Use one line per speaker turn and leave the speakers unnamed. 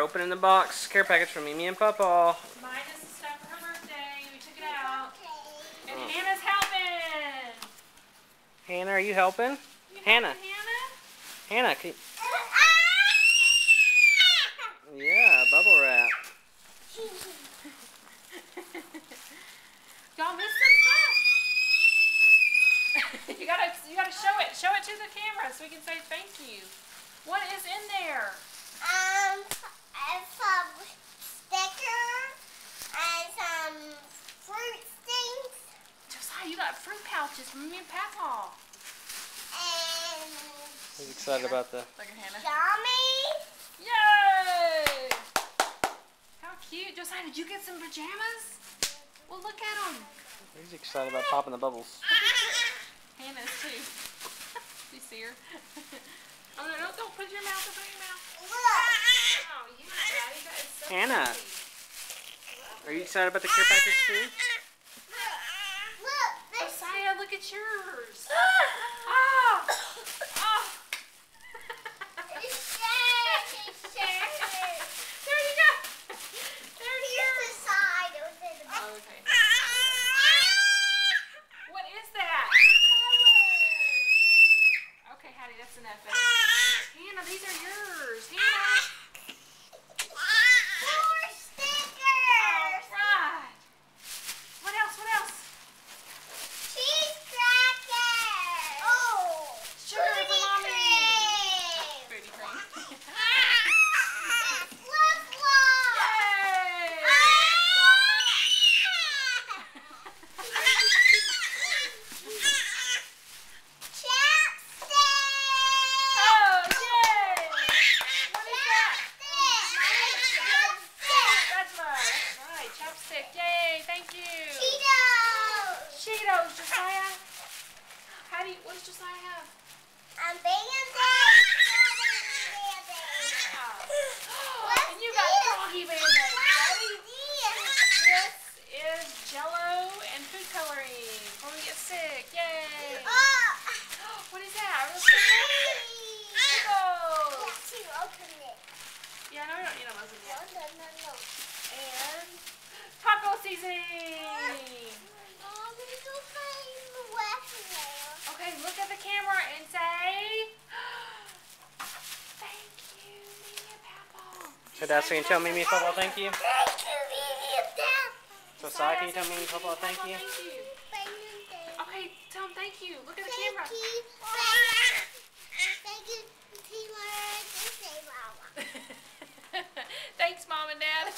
opening the box care package from Mimi and Papa.
Mine is the stuff for her birthday. We took it out. And Hannah's helping.
Hannah, are you helping? Hannah. Hannah, can you... Yeah, bubble wrap.
Y'all missed some stuff. you gotta show it. Show it to the camera so we can say thank you. What is in there?
Some stickers and some fruit things.
Josiah, you got fruit pouches from me and Papa.
And
He's excited about the...
Look at Hannah.
Yummy.
Yay! How cute. Josiah, did you get some pajamas? Well, look at them.
He's excited about popping the bubbles.
Hannah is too. You see her? Oh, no, don't put your mouth up in your mouth.
Look.
Oh, yeah, Daddy, that is so
Hannah.
pretty.
Are you excited about the care package too?
Look.
Josiah, look at yours. Oh! Oh!
It's shared.
There you go. There's yours.
Here's the side. It was in the back.
Oh, okay. What is that? Okay, Hattie, that's enough. Hannah, these are yours. Hannah.
More stickers.
All right. What else? What else?
Cheese crackers. Oh.
Sugar for Mommy.
Cream.
Booty cream.
Flip flop.
Yay!
Chapstick.
Oh, yay! What is that?
Chapstick.
That's right. Chapstick. Yay! Thank you.
Cheetos.
Cheetos, Josiah. What does Josiah have?
Band-Aids.
Oh. And you got froggy band-aids. This is Jell-O and food coloring when we get sick. Yay! What is that? Real Skittles. Yeah, no, we don't need all those in yet. And taco seasoning. Okay, look at the camera and say, thank you, Mimi and Papa.
So Dad, so you can tell Mimi and Papa thank you?
Thank you, Mimi and Dad.
Josiah, can you tell Mimi and Papa thank you?
Okay, tell them thank you. Look at the
Thank
camera.
you. Thank you, Teamwork. Say Mama.
Thanks, Mom and Dad.